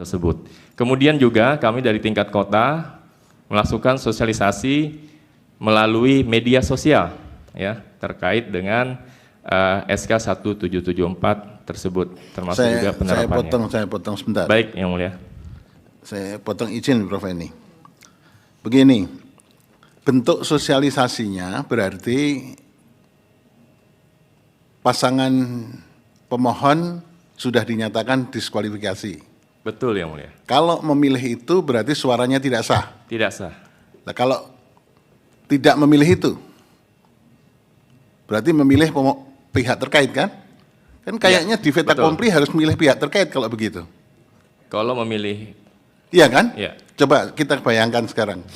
tersebut. Kemudian juga kami dari tingkat kota melakukan sosialisasi melalui media sosial ya terkait dengan SK 1774 tersebut, termasuk juga penerapannya. Saya potong sebentar. Baik, Yang Mulia. Saya potong izin, Prof. Eni. Begini, bentuk sosialisasinya berarti pasangan pemohon sudah dinyatakan diskualifikasi. Betul, Yang Mulia. Kalau memilih itu berarti suaranya tidak sah. Tidak sah. Nah, kalau tidak memilih itu, berarti memilih pihak terkait kan? Kan kayaknya di fait accompli harus memilih pihak terkait kalau begitu. Kalau memilih, Iya kan? ya. Coba kita bayangkan sekarang.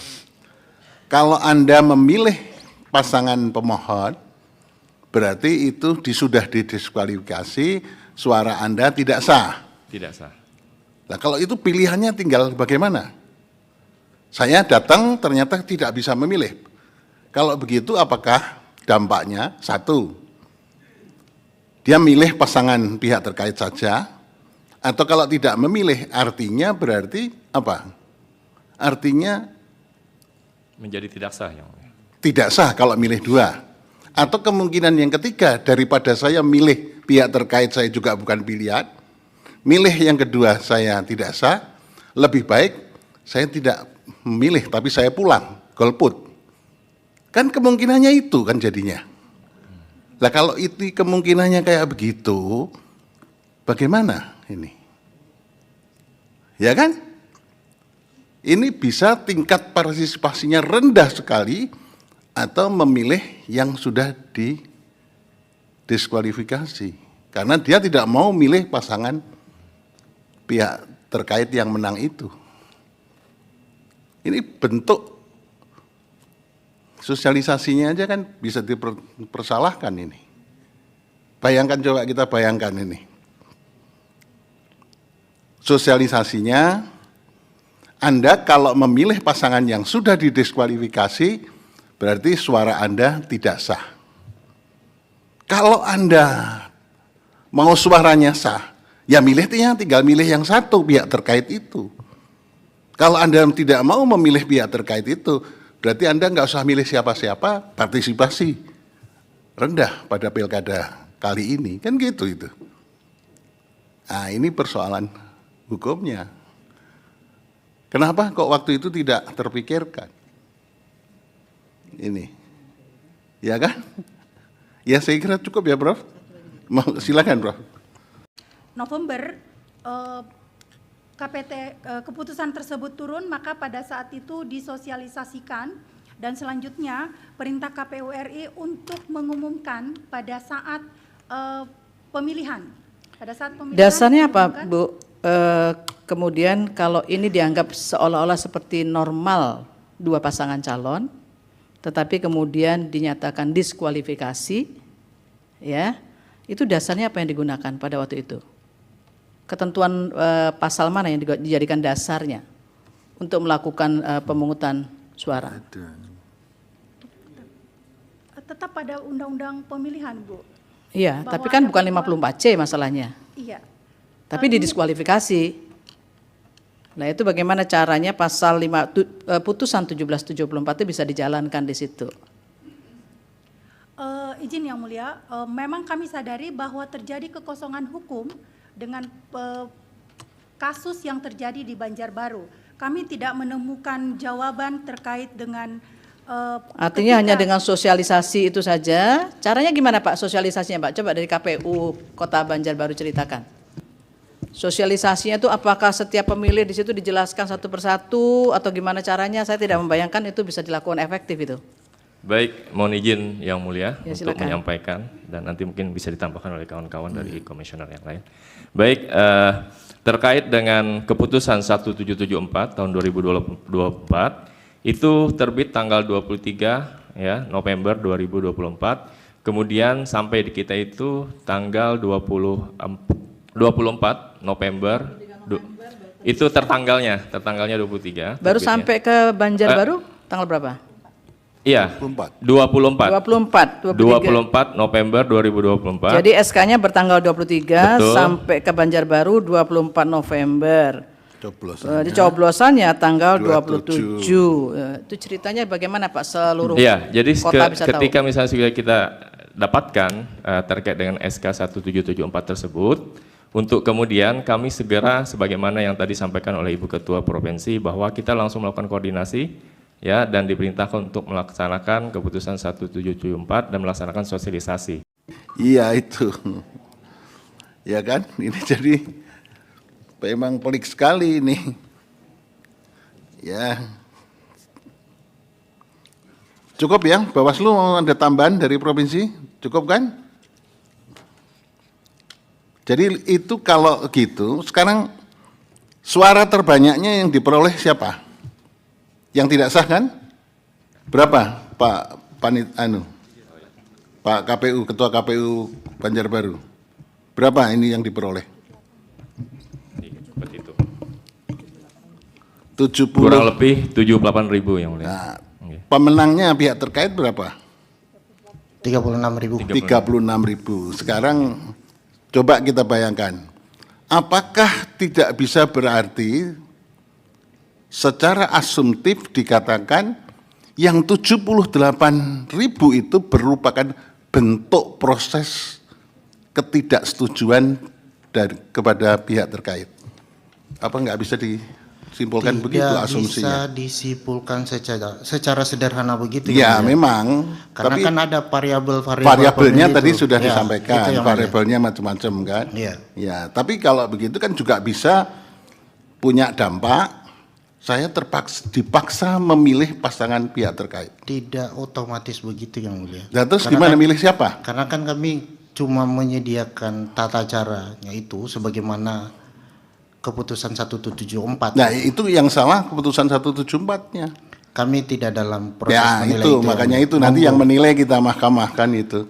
Kalau Anda memilih pasangan pemohon, berarti itu sudah didiskualifikasi, suara Anda tidak sah. Tidak sah. Nah, kalau itu pilihannya tinggal bagaimana? Saya datang ternyata tidak bisa memilih. Kalau begitu apakah dampaknya? Satu, dia milih pasangan pihak terkait saja, atau kalau tidak memilih artinya berarti apa? Artinya Menjadi tidak sah, Yang Mulia. tidak sah kalau milih dua. Atau kemungkinan yang ketiga, daripada saya milih pihak terkait saya juga bukan pilihan, milih yang kedua saya tidak sah, lebih baik saya tidak memilih tapi saya pulang, golput. Kan kemungkinannya itu kan jadinya. Lah kalau itu kemungkinannya kayak begitu, bagaimana ini? Ya kan? Ini bisa tingkat partisipasinya rendah sekali atau memilih yang sudah didiskualifikasi. Karena dia tidak mau milih pasangan pihak terkait yang menang itu. Ini bentuk sosialisasinya aja kan bisa dipersalahkan ini. Bayangkan, coba kita bayangkan ini. Sosialisasinya, Anda kalau memilih pasangan yang sudah didiskualifikasi, berarti suara Anda tidak sah. Kalau Anda mau suaranya sah, ya tinggal milih yang satu pihak terkait itu. Kalau Anda tidak mau memilih pihak terkait itu, berarti Anda nggak usah milih siapa-siapa, partisipasi rendah pada pilkada kali ini, kan gitu itu. Nah, ini persoalan hukumnya. Kenapa kok waktu itu tidak terpikirkan? Ini, ya kan? Ya saya kira cukup ya, Prof. Silakan, Prof. November keputusan tersebut turun, maka pada saat itu disosialisasikan dan selanjutnya perintah KPU RI untuk mengumumkan pada saat pemilihan. Pada saat pemilihan. Dasarnya apa, Bu? Kemudian kalau ini dianggap seolah-olah seperti normal dua pasangan calon, tetapi kemudian dinyatakan diskualifikasi, ya, itu dasarnya apa yang digunakan pada waktu itu? Ketentuan pasal mana yang dijadikan dasarnya untuk melakukan pemungutan suara? Tetap pada undang-undang pemilihan, Bu. Iya, tapi kan bukan 54C masalahnya. Iya. Tapi didiskualifikasi. Nah, itu bagaimana caranya pasal 5 putusan 1774 itu bisa dijalankan di situ? Izin Yang Mulia, memang kami sadari bahwa terjadi kekosongan hukum dengan kasus yang terjadi di Banjarbaru. Kami tidak menemukan jawaban terkait dengan artinya hanya dengan sosialisasi itu saja. Caranya gimana, Pak, sosialisasinya, Pak? Coba dari KPU Kota Banjarbaru ceritakan. Sosialisasinya itu apakah setiap pemilih di situ dijelaskan satu persatu atau gimana caranya? Saya tidak membayangkan itu bisa dilakukan efektif itu. Baik, mohon izin Yang Mulia Ya, untuk silakan. menyampaikan dan nanti mungkin bisa ditambahkan oleh kawan-kawan dari komisioner yang lain. Baik, terkait dengan keputusan 1774 tahun 2024 itu terbit tanggal 23 ya November 2024. Kemudian sampai di kita itu tanggal 24 November itu tertanggalnya 23. Baru terbitnya. sampai ke Banjarbaru tanggal berapa? Iya, 24. 24 November 2024. Jadi SK-nya bertanggal 23 Betul. sampai ke Banjarbaru 24 November. coblosannya tanggal 27. 27. Itu ceritanya bagaimana Pak seluruh Ya, jadi kota bisa tahu? ketika misalnya sudah kita dapatkan terkait dengan SK 1774 tersebut, untuk kemudian kami segera sebagaimana yang tadi sampaikan oleh Ibu Ketua Provinsi bahwa kita langsung melakukan koordinasi ya dan diperintahkan untuk melaksanakan keputusan 1774 dan melaksanakan sosialisasi. Iya itu. Ya kan? Ini jadi memang pelik sekali ini. Ya. Cukup ya, Bawaslu mau ada tambahan dari provinsi? Cukup kan? Jadi itu kalau gitu, sekarang suara terbanyaknya yang diperoleh siapa? Yang tidak sah kan? Berapa Pak Pak KPU, Ketua KPU Banjarbaru? Berapa ini yang diperoleh? Seperti itu. 70. Kurang lebih 78.000 yang mulia. Nah, pemenangnya pihak terkait berapa? 36.000. 36.000. Sekarang coba kita bayangkan, apakah tidak bisa berarti secara asumtif dikatakan yang 78.000 itu merupakan bentuk proses ketidaksetujuan kepada pihak terkait? Apa nggak bisa disimpulkan begitu asumsinya? Tidak bisa disimpulkan secara sederhana begitu. Ya, Mulia. memang. Karena Tapi kan ada variabelnya pemilih tadi itu. sudah Ya, disampaikan, itu yang variabelnya macam-macam kan. Iya. Ya, tapi kalau begitu kan juga bisa punya dampak. Saya dipaksa memilih pasangan pihak terkait. Tidak otomatis begitu yang mulia. Nah, terus Karena gimana kan- milih siapa? Karena kan kami cuma menyediakan tata caranya itu sebagaimana keputusan 1774. Nah, itu yang salah keputusan 174-nya. Kami tidak dalam proses Ya, menilai itu makanya itu nanti yang menilai kita mahkamahkan itu.